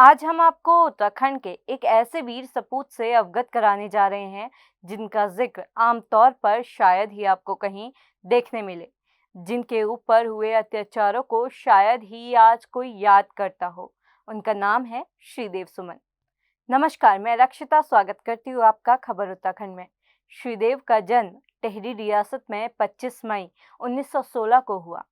आज हम आपको उत्तराखंड के एक ऐसे वीर सपूत से अवगत कराने जा रहे हैं जिनका जिक्र आमतौर पर शायद ही आपको कहीं देखने मिले, जिनके ऊपर हुए अत्याचारों को शायद ही आज कोई याद करता हो। उनका नाम है श्रीदेव सुमन। नमस्कार, मैं रक्षिता स्वागत करती हूँ आपका खबर उत्तराखंड में। श्रीदेव का जन्म टिहरी रियासत में 25 मई 1916 को हुआ।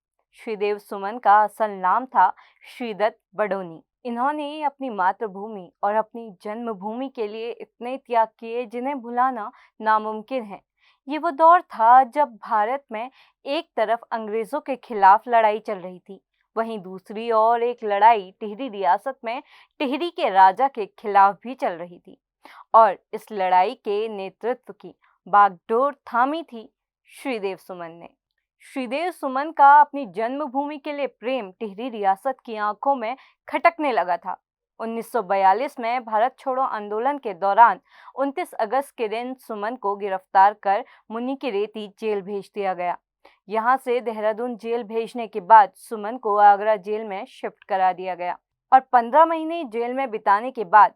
श्रीदेव सुमन का असल नाम था श्रीदत्त बडोनी। इन्होंने अपनी मातृभूमि और अपनी जन्मभूमि के लिए इतने त्याग किए जिन्हें भुलाना नामुमकिन है। ये वो दौर था जब भारत में एक तरफ अंग्रेजों के खिलाफ लड़ाई चल रही थी, वहीं दूसरी ओर एक लड़ाई टिहरी रियासत में टिहरी के राजा के खिलाफ भी चल रही थी। और इस लड़ाई के नेतृत्व की बागडोर थामी थी श्रीदेव सुमन ने। श्रीदेव सुमन का अपनी जन्मभूमि के लिए प्रेम टिहरी रियासत की आंखों में खटकने लगा था। 1942 में भारत छोड़ो आंदोलन के दौरान 29 अगस्त के दिन सुमन को गिरफ्तार कर मुनि की रेती जेल भेज दिया गया। यहां से देहरादून जेल भेजने के बाद सुमन को आगरा जेल में शिफ्ट करा दिया गया और 15 महीने जेल में बिताने के बाद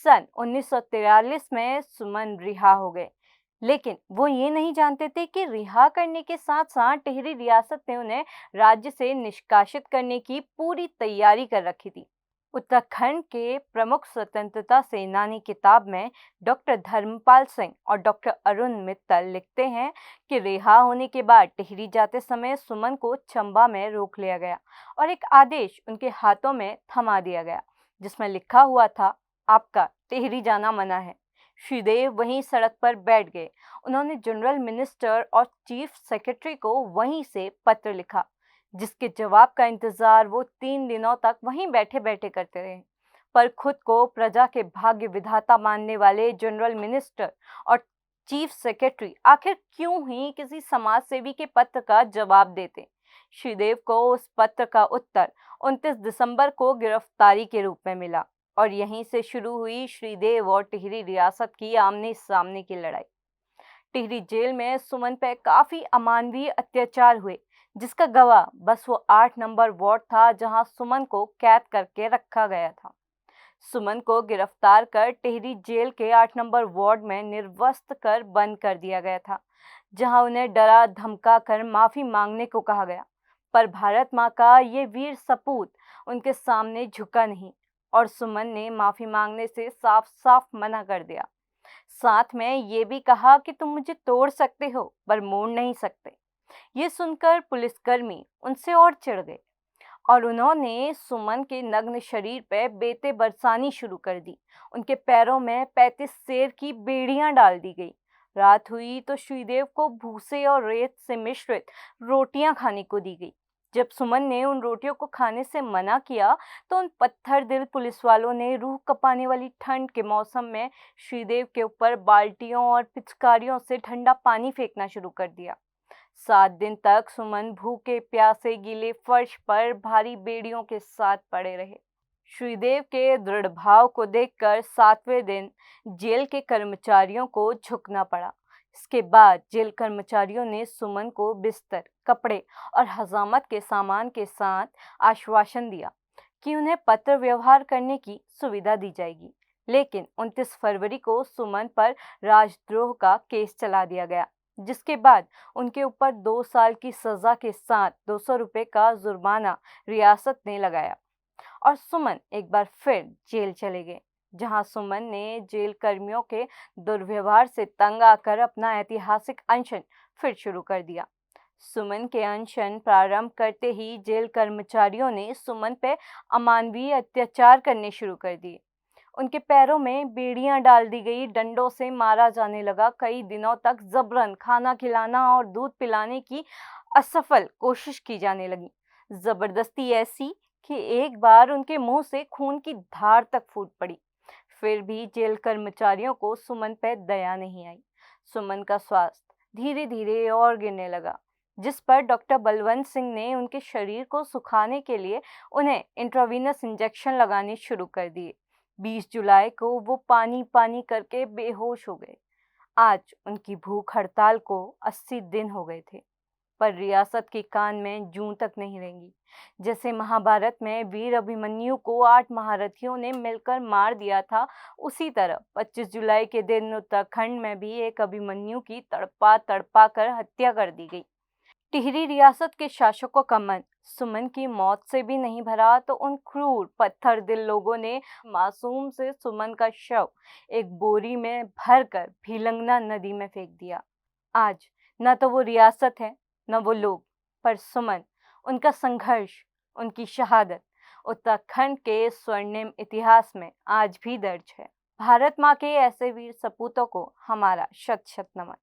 सन 1943 में सुमन रिहा हो गए। लेकिन वो ये नहीं जानते थे कि रिहा करने के साथ साथ टिहरी रियासत ने उन्हें राज्य से निष्कासित करने की पूरी तैयारी कर रखी थी। उत्तराखंड के प्रमुख स्वतंत्रता सेनानी किताब में डॉक्टर धर्मपाल सिंह और डॉक्टर अरुण मित्तल लिखते हैं कि रिहा होने के बाद टिहरी जाते समय सुमन को चंबा में रोक लिया गया और एक आदेश उनके हाथों में थमा दिया गया जिसमें लिखा हुआ था, आपका टिहरी जाना मना है। श्रीदेव वहीं सड़क पर बैठ गए। उन्होंने जनरल मिनिस्टर और चीफ सेक्रेटरी को वहीं से पत्र लिखा, जिसके जवाब का इंतजार वो 3 दिनों तक वहीं बैठे बैठे करते रहे। पर खुद को प्रजा के भाग्य विधाता मानने वाले जनरल मिनिस्टर और चीफ सेक्रेटरी आखिर क्यों ही किसी समाज सेवी के पत्र का जवाब देते। श्रीदेव को उस पत्र का उत्तर 29 दिसंबर को गिरफ्तारी के रूप में मिला और यहीं से शुरू हुई श्रीदेव और टिहरी रियासत की आमने सामने की लड़ाई। टिहरी जेल में सुमन पर काफी अमानवीय अत्याचार हुए, जिसका गवाह बस वो 8 नंबर वार्ड था जहां सुमन को कैद करके रखा गया था। सुमन को गिरफ्तार कर टिहरी जेल के 8 नंबर वार्ड में निर्वस्त्र कर बंद कर दिया गया था, जहां उन्हें डरा धमका कर माफी मांगने को कहा गया। पर भारत माँ का ये वीर सपूत उनके सामने झुका नहीं और सुमन ने माफी मांगने से साफ साफ मना कर दिया। साथ में ये भी कहा कि तुम मुझे तोड़ सकते हो पर मोड़ नहीं सकते। ये सुनकर पुलिसकर्मी उनसे और चिढ़ गए और उन्होंने सुमन के नग्न शरीर पर बेटे बरसानी शुरू कर दी। उनके पैरों में 35 सेर की बेड़ियां डाल दी गई। रात हुई तो श्रीदेव को भूसे और रेत से मिश्रित रोटियां खाने को दी गई। जब सुमन ने उन रोटियों को खाने से मना किया तो उन पत्थर दिल पुलिस वालों ने रूह कपाने वाली ठंड के मौसम में श्रीदेव के ऊपर बाल्टियों और पिचकारियों से ठंडा पानी फेंकना शुरू कर दिया। 7 दिन तक सुमन भूखे प्यासे गीले फर्श पर भारी बेड़ियों के साथ पड़े रहे। श्रीदेव के दृढ़ भाव को देखकर 7वें दिन जेल के कर्मचारियों को झुकना पड़ा। इसके बाद जेल कर्मचारियों ने सुमन को बिस्तर, कपड़े और हजामत के सामान के साथ आश्वासन दिया कि उन्हें पत्र व्यवहार करने की सुविधा दी जाएगी। लेकिन 29 फरवरी को सुमन पर राजद्रोह का केस चला दिया गया, जिसके बाद उनके ऊपर 2 साल की सजा के साथ 200 रुपये का जुर्माना रियासत ने लगाया और सुमन एक बार फिर जेल चले गए, जहां सुमन ने जेल कर्मियों के दुर्व्यवहार से तंग आकर अपना ऐतिहासिक अनशन फिर शुरू कर दिया। सुमन के अनशन प्रारंभ करते ही जेल कर्मचारियों ने सुमन पर अमानवीय अत्याचार करने शुरू कर दिए। उनके पैरों में बेड़ियां डाल दी गई, डंडों से मारा जाने लगा। कई दिनों तक जबरन खाना खिलाना और दूध पिलाने की असफल कोशिश की जाने लगी। जबरदस्ती ऐसी कि एक बार उनके मुंह से खून की धार तक फूट पड़ी। फिर भी जेल कर्मचारियों को सुमन पर दया नहीं आई। सुमन का स्वास्थ्य धीरे धीरे और गिरने लगा, जिस पर डॉक्टर बलवंत सिंह ने उनके शरीर को सुखाने के लिए उन्हें इंट्रावीनस इंजेक्शन लगाने शुरू कर दिए। 20 जुलाई को वो पानी पानी करके बेहोश हो गए। आज उनकी भूख हड़ताल को 80 दिन हो गए थे। पर रियासत की कान में जूं तक नहीं रेंगी। जैसे महाभारत में वीर अभिमन्यु को 8 महारथियों ने मिलकर मार दिया था, उसी तरह 25 जुलाई के दिन उत्तराखंड में भी एक अभिमन्यु की तड़पा तड़पा कर हत्या कर दी गई। टिहरी रियासत के शासकों का मन सुमन की मौत से भी नहीं भरा तो उन क्रूर पत्थर दिल लोगों ने मासूम से सुमन का शव एक बोरी में भरकर भीलंगना नदी में फेंक दिया। आज न तो वो रियासत है, न वो लोग, पर सुमन, उनका संघर्ष, उनकी शहादत उत्तराखंड के स्वर्णिम इतिहास में आज भी दर्ज है। भारत माँ के ऐसे वीर सपूतों को हमारा शत शत नमन।